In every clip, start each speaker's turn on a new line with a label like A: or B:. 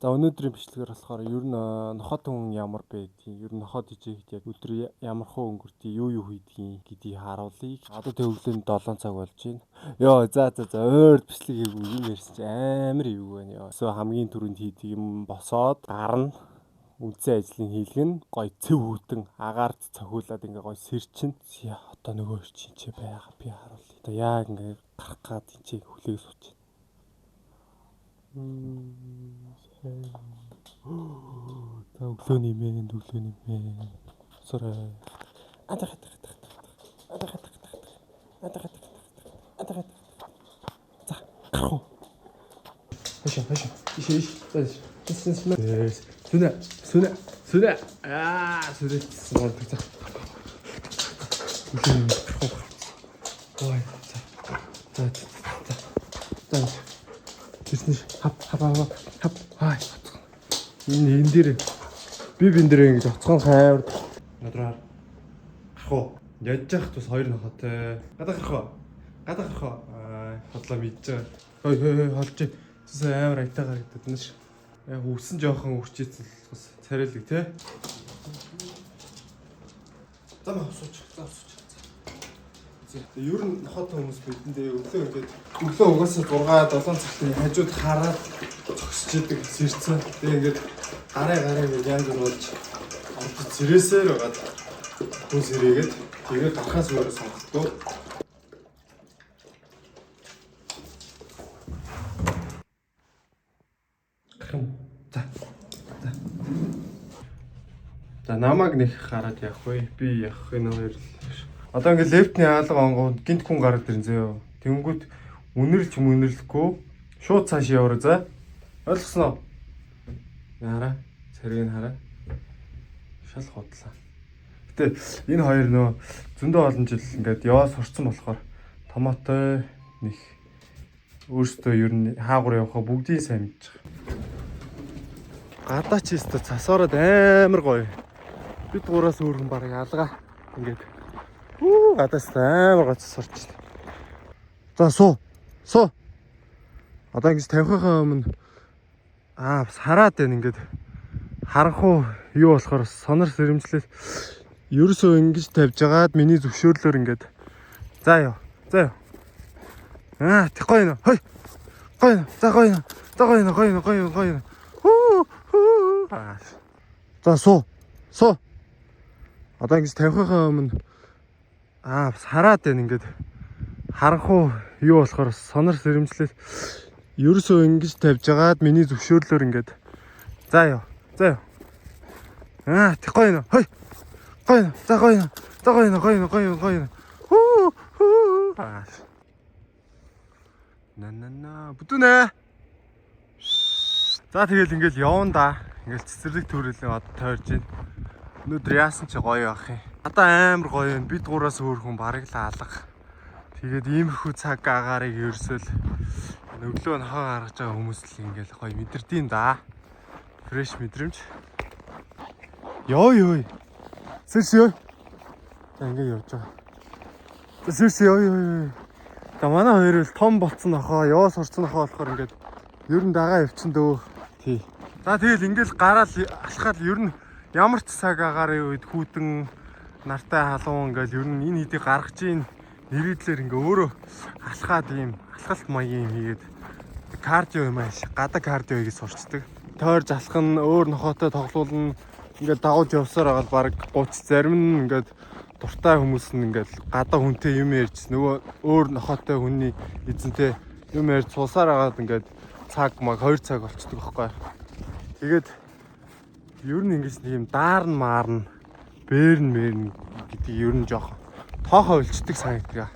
A: За өнөөдрийн бичлэгээр болохоор ер нь нохот хүн ямар байдгийг, ер нь нохот ижээгт яг өдөр ямар хөө өнгөрдгийг, юу хийдгийг гэдгийг харуулъя. Одоо тэг өглөө 7 цаг болж байна. Йоо, за ойр бичлэг хийгээгүй юм ярьсан чи амар ивэг байна ёо. Өсөө хамгийн түрүүнд хийдэг юм босоод гарна. Үндсэн ажлыг хийлгэн, гой цэв хүтэн агаард цохиулаад ингээ гой сэрчин. Одоо нөгөө чи байгаа би харуулъя. Одоо яг ингээ гарах гад чи хүлээг сууч. За өглөө нэмэн. Сорой. Ада. За гарах. Хашаа. Иш. Сүнэ. Сүнэтсэн болдог за. Ой. За. Тэснэ хап. Хай. Энэ дээр би бин дээр ингэж оцгон хайр. Надраар. Гарах. Яаж яах тус хоёр нохотой. Гадаа гарах. Хотлоо мэдж байгаа. Хой холж. Тэс амар айтаа гарагдаад байна ш. Яг үсэн жоохон үрчээсэн бас царайлаг тий. Замаа сууч. Ер нь нохот хүмүүс бидэндээ өглөө угаасаа 6-7 цагт хажууд хараад зогсож идэг сэрцэн. Тэгээ ингээд гараа гэж янз бүр болж орж зэрэсээр байгаад хүн сэрээгээд тэгээд гарахаас өөрөө сонголтоо. За намайг нэг хараад явах вэ? Би явах энэ хоёр л. Одоо ингээд лефтний хаалга онгоод гинт хүн гараад ирэн зөө. Тэнгүүт үнэрлэхгүй шууд цааш яваа за. Ойлгосноо? Яараа, цэргийг хараа. Шал хотлаа. Гэтэ энэ хоёр нөө зөндөө олон жил ингээд яваа сурцсан болохоор томоотой нэг өөртөө ер нь хаагур явахаа бүгдийг сайн мэдж байгаа. Гадаа ч өстө цасаараад амар гоё. Бид гураас өөрхөн барыг алгаа ингээд гадаас амар гоц сурч байна. За суу. Одоо ингэж тавихынхаа өмнө бас хараад байна ингээд харанхуу юу болохоор сонор сэрэмжлэл ерөөсөө ингэж тавьж агаад миний зөвшөөрлөөр ингээд за ёо. Тэг гоё нэ. Хой. Гоё нэ. За гоё нэ. За суу. Одоо ингэж тавихынхаа өмнө бас хараад байна ингээд харанхуу юу болохоор сонор сэрэмжлэл ерөөсөө ингэж тавьж агаад миний зөвшөөрлөөр ингээд за ёо. Тэг гоё нэ. Хой. Гоё нэ. За гоё нэ. На бүтүнэ. За тэгэл ингээл явна да. Ингээл цэцэрлэг төрөлөө одоо тойрж байна. Өнөөдөр яасан ч гоё ах юм. Одоо амар гоё юм. Бид гураас өөр хүн бараг л алга. Тэгээд иймэрхүү цаг агаарыг ерөөсөөл өглөө нохоо гаргаж байгаа хүмүүс л ингээл гоё мэдэрдээн да. Фреш мэдрэмж. Йоо. Сэрсё. За ингээд явж байгаа. Сэрсё. За манай хоёр л том болцсон нохоо, яваа сурцсан нохоо болохоор ингээд ер нь дагаа явчихсан дөө. Тий. За тэгэл ингээл гараал алхаад ер нь ямар ч цаг агаарын үед хүүтэн нартай халуун ингээл ер нь энэ хэдийг гаргаж ийн нэрийдлэр ингээ өөрөө алхаад ийм алхалт маягийн хийгээд кардио юм ааш гадаа кардио хийж сурчдаг. Тойрж алхах нь өөр нохоотой тоглуулна ингээд давж явсаар байгаа баг 30 зарим нь ингээд дуртай хүмүүс нь ингээд гадаа хүнтэй юм ярьж нөгөө өөр нохоотой хүний эзэнтэй юм ярьж суусаар агаад ингээд цаг маг 2 цаг болцдог байхгүй. Тэгээд ер нь ингэж нэг юм даарн маарн бэрн гэдгийг ер нь жоох тоохоо өлчдөг санагддаг.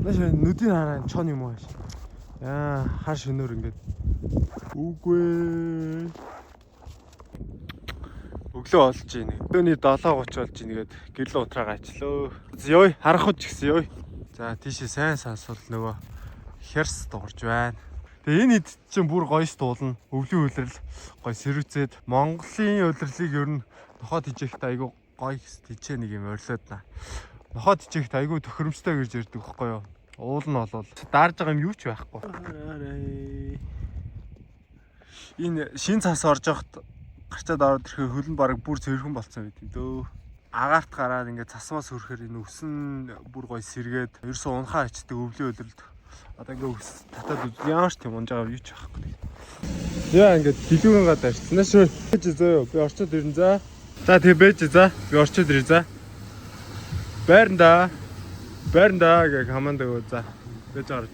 A: Маш нүдийн хараа чон юм уу? Хар шөнөөр ингээд үгүй өглөө олж ийн. Өглөөний 7:30 болж ийгээд гэрлээ утраагаа ачлаа. Ёй харах ч гэсэн ёй. За тийшээ сайн сансвал нөгөө херс дуурж байна. Тэгээ энэ хэд чинь бүр гоёс дуулна. Өвлийн үйлрэл гоё сэрүүцээд Монголын үйлрлийг ер нь нохоод хижээгт айгу гоё хижээ нэг юм орилоод на. Нохоод хижээгт айгу төхөөрөмжтэй гэж ярьдаг байхгүй юу? Уул нь болол даарж байгаа юм юу ч байхгүй. Энэ шин цас орж явахад гарчаад ороод ирэхэд хөлн бараг бүр цэвэрхэн болцсон байт юм дөө. Агаарт гараад ингээд цасмаас хөрөхөр энэ өсөн бүр гоё сэргээд ерөөсөө унхаа ичдэг өвлөө өлрөлд. Одоо ингээд өс татаад ямар ч юм унж байгаа юу ч байхгүй. Яа ингээд дэлгүүрэн гад арчснаа шүү. Бэж зөө би орчод ирэн за. За тэгээ бэж за би орчод ирэн за. Байранда гэх хамаанд өгөө за. Бэж гарч.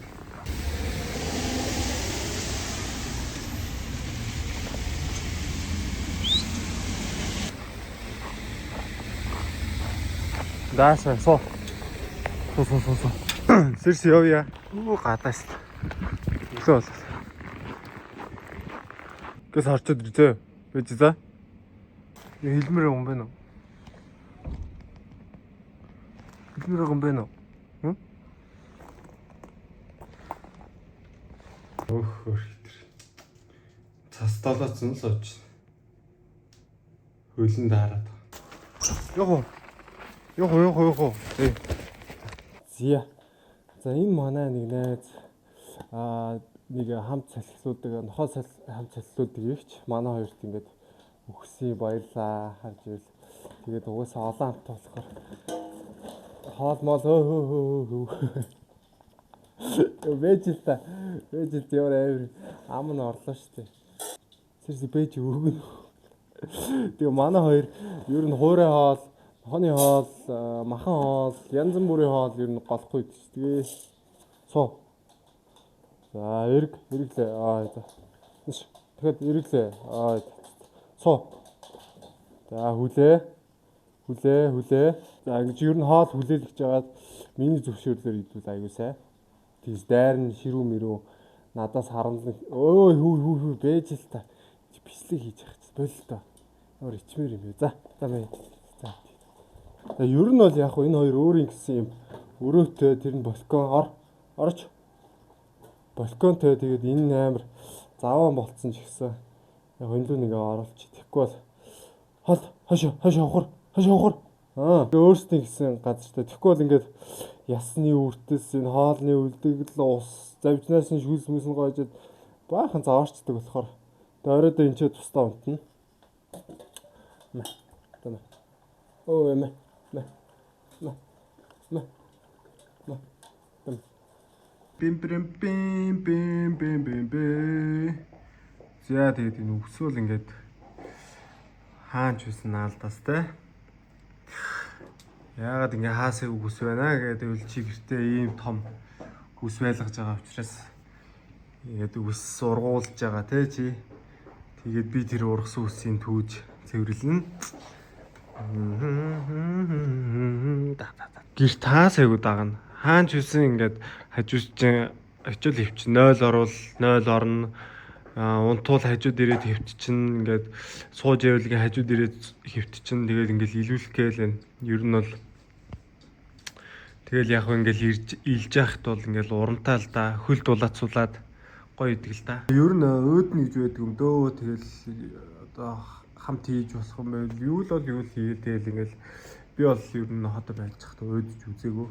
A: Дааса соо. Сэрс явъя. Гадаас. Өглөө бол. Гэс харчод ирзээ. Бэж за. Хэлмэр юм байна уу? Хэлмэр юм байна уу? Хм? Өх хитэр. Цас толооцсон л очсон. Хөлөнд хараад. Йохо. Ээ. Зя. За энэ манай нэг найз нэг хамт салхилуудаг, нохоо хамт салхилуудаг ивч манай хоёрт ингээд өгсөн баярлаа харж ирэл. Тэгээд угаасаа олон хамт болохоор хоол мол Бэжил ямар авир ам нь орлоо штэ. Сэрс бэж өгнө. Тэгээ манай хоёр ер нь хуурай хоол, хооны хоол, махан хоол, янз бүрийн хоол ер нь голохгүй гэж. Тэгээ суу. За эрэглээ. За. Тэгэхэд эрэглээ. Суу. За хүлээ. За ингэж ер нь хоол хүлээл гэж жагаад миний зөвшөөрлөөр идвэл аягүй сайн. Тэгс дайрн ширүү мэрүү надаас харамлан өө хүү бэж л та. Бичлэг хийж явах боль тоо. Өөр ичмэр юм бэ. За бай. За. Ер нь бол яг энэ хоёр өөрийн гэсэн юм өрөөтэй тэр нь балкон орж балконтой тэгээд энэ амар заван болцсон ч гэсэн яг өнлөө нэг оруулж тэгэхгүй бол хол хошоо ухар өөрсдийн гэсэн газартай тэгэхгүй бол ингээд ясны үртэс энэ хоолны үлдэгдэл ус завжнаас нь шүүс мэс нь гоожод баахан заорчдаг болохоор дөрөөдөө энэ ч тусдаа унтна. Оо эмэ. Бим. За тэгээд энэ өсөөл ингээд хаанч үсэн наалдастай. Яагаад ингээ хаасаа үс байна гэдэг чи гэртээ ийм том үс байлгаж байгаа учраас ингээд үс ургуулж байгаа те чи. Тэгээд би тэр ургасан үсийг түүж цэвэрлэнэ. Гэрт хаасаагүй дагна. Хаанч үсэн ингээд хажууд очил хөвч 0 орвол 0 орно. Унтуул хажууд ирээд хөвтчин ингээд сууж явуулгийн хажууд ирээд хөвтчин тэгээд ингээд илүүлэх гээл байна. Ер нь бол тэгэл яг ингээд илж яхад бол ингээд урамтай л да. Хөл дулаацуулаад гоё идэг л да. Ер нь өөднө гэж байдаг юм дөө. Тэгэл одоо хамт хийж болох юм байл. Юу л хийгээд тэгэл ингээд би бол ер нь хотод байж хахад өөдөж үзээгөө.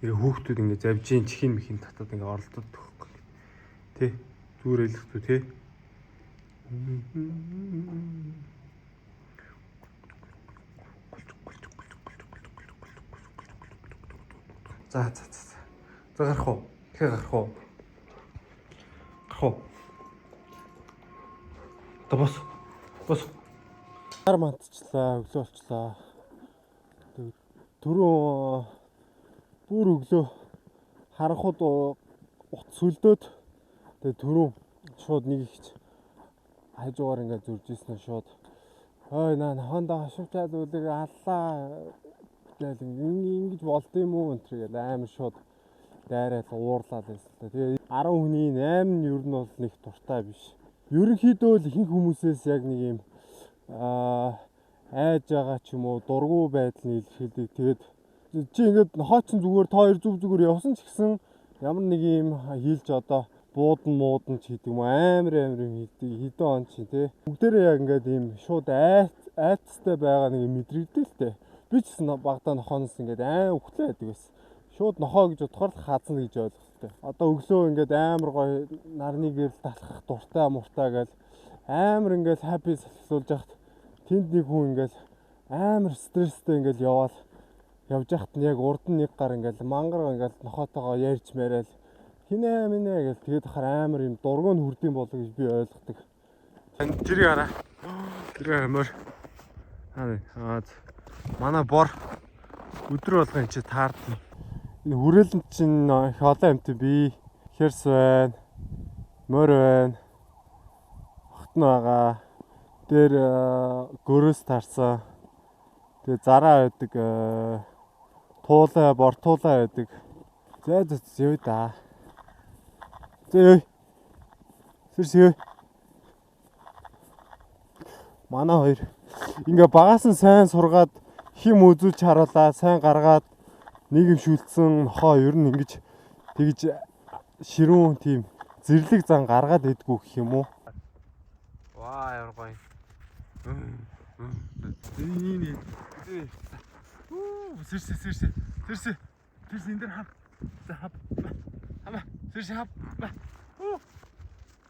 A: Хүүхдүүд ингээд завжийн чихийн мэхийн татаад ингээд оролдоод төгөхгүй. Тэ? Зүгээр хэлэхдээ тэ? За. За гарах уу? Тэгэхээр гарах уу? Бос. Хар мантчлаа, өглөө болчлаа. Түрүү бүр өглөө харанхууд утас сүлдөөд тэгээ түрүү шууд нэг ихч хажуугаар ингээд зурж ирсэн шууд ой хондоо хашивчаад үлэг аллаа гэл ингэж болд юм уу энэ гэл амар шууд дайраад уурлаад байсан. Тэгээ 10 хүний 8 нь ер нь бол нэг дуртай биш. Ерөнхийдөө л ихэнх хүмүүсээс яг нэг юм айж байгаа ч юм уу дургу байдал нь илэрхийлдэг. Тэгээд чи ингээд хоочин зүгээр та хоёр зүгээр явсан ч гэсэн ямар нэг юм хийлж одоо буудан ч гэдэг юм амар юм хийдэг хэдэн он чи тий. Бүгдээрээ яг ингээд ийм шууд айцтай байгаа нэг мэдрэгдэл л дээ. Би ч багтаа нохооноос ингээд үхлээ байдаг байсан. Шууд нохоо гэж бодохоор л хаазна гэж ойлгохтой. Одоо өглөө ингээд амар гоё нарны гэрэл талах дуртай муртай гэл амар ингээд хаппи салхилуулж яхад тэнд нэг хүн ингээд амар стресстэй ингээд явж яхад нь яг урд нь нэг гар ингээд мангар ингээд нохоотойгоо ярьж мараал хинэ минэ гэж тэгээд ахаар амар юм дургуун хүрдэм болоо гэж би ойлгодог. Тэр гараа. Тэр амар. Манай бор өдөр болгон чи таардна. Энэ хүрээлэнд чинь их олон амт би херс байна. Мөр байна. Хотн байгаа. Тэр гөрөөс таарсан. Тэгээ зараа байдаг. Туулаа, бор туулаа байдаг. Зөө да. Зөө. Сэрсээ. Манай хоёр ингээ багаас нь сайн сургаад хим үзүүлж харуулаа, сайн гаргаад нийгэм шүлдсэн нохоо ер нь ингэж тэгж ширүүн тийм зэрлэг зан гаргаад идэггүй гэх юм уу? Ваа ямар гоё. Сэрсээ. Тэрс энэ дэр хав. Сэрсээ хав.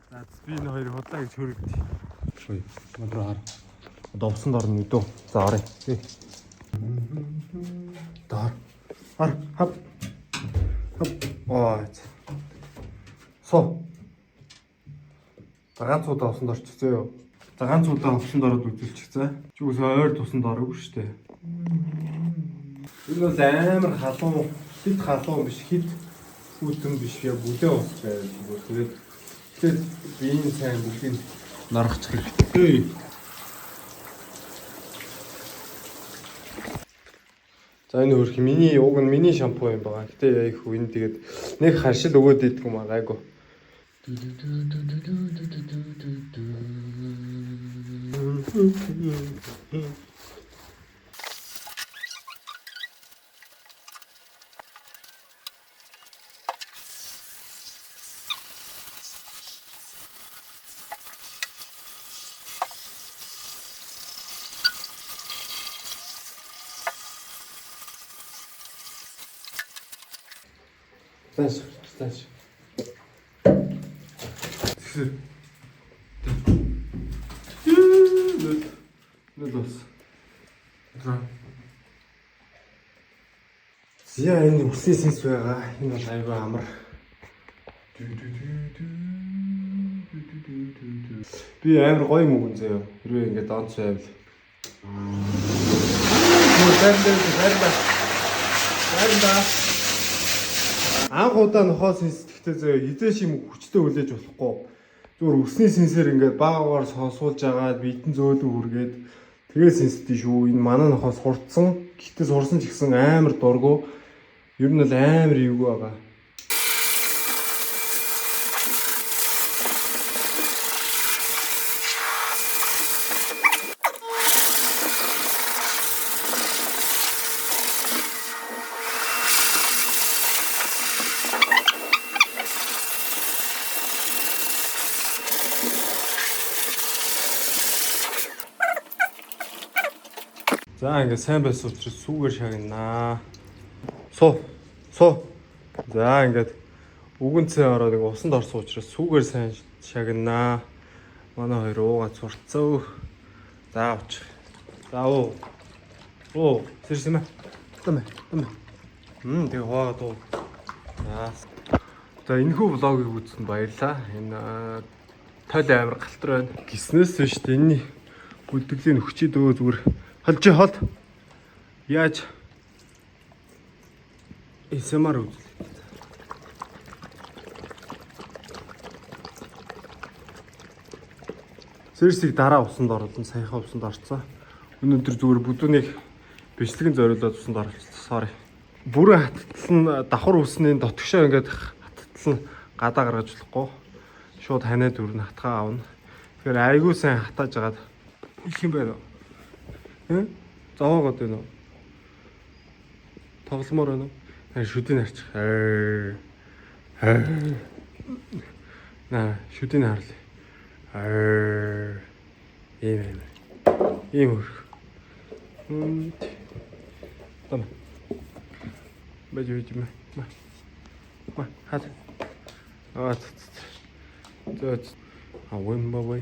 A: За би энэ хоёрыг худлаа гэж хөрөгд. Ой, модро хар. Одоо усан дор нь өдөө. За орё. Дор. Хап. Ой. Со. Ганцуудаа усан дорч зөө. За ганцуудаа усан дород үзүүлчихзээ. Чи үгүй ойр тусан дорог шүү дээ. Энэ бол амар халуун, хит халуун биш, хит үүдэн биш яг бүлээ ус байв. Тэгээд биеийн сайн бүгдийг наргачих хэрэгтэй. За энэ хөрх уг нь миний шампу юм байгаа. Гэтэ яа их үн тэгээд нэг харшил өгөөд идэх юм аа гайгүй. Знаешь. Зя энэ үсээ сэнс байгаа. Энэ бол айгүй амар. Би амар гоё мөгөн заяа. Хэрвээ ингээд донц байвал. Хайрда. Анх удаа нохоос сэтгэхдээ заяа хизээш юм хүчтэй хүлээж болохгүй. Зүгээр өсний сэнсээр ингээд баагаар сонсуулж агаад бидэн зөөлөн хүргээд тэгээ сэнсдээ шүү. Энэ манай нохоос хурцсан. Гэхдээ сурсан ч гэсэн амар дургу. Ер нь л амар эвгүй байгаа. За ингээд сайн байсан учраас сүүгээр шагнаа. Суу. За ингээд үгэнцээ ороод ингээд усанд орсон учраас сүүгээр сайн шагнаа. Манай хоёр уугаад сурцсан. За авч. За оо. Сэрсэмэ. Тэмэ. Тэгээ хаагаад уу. За энэхүү влогийг үзсэнд баярлалаа. Энэ тойл амир галтар байна. Гиснээс биш дээ. Энэний бүлтгэлийн хүчит өө зүгээр холжи хол. Яаж эсэмэр үзлээ. Сэрсийг дараа усанд оруулсан, саяхан усанд орцсон. Өнөөдөр зүгээр бүдүүнийг бичлэгэн зориулаад усанд оруулсан. Sorry. Бүрэн хаттал нь давхар үснийн дотгошоо ингээд хаттал нь гадаа гаргаж болохгүй. Шууд ханаад өрнө хатгаа аавна. Тэгэхээр айгүй сайн хатааж агаад их юм байна. Зовоогод байна уу? Тогломоор байна уу? Шүдийн харчих. Шүдийн харлаа. Ийм хөрх. Tama. Байж байж мэ. Хат. Зөө. Авимбавай.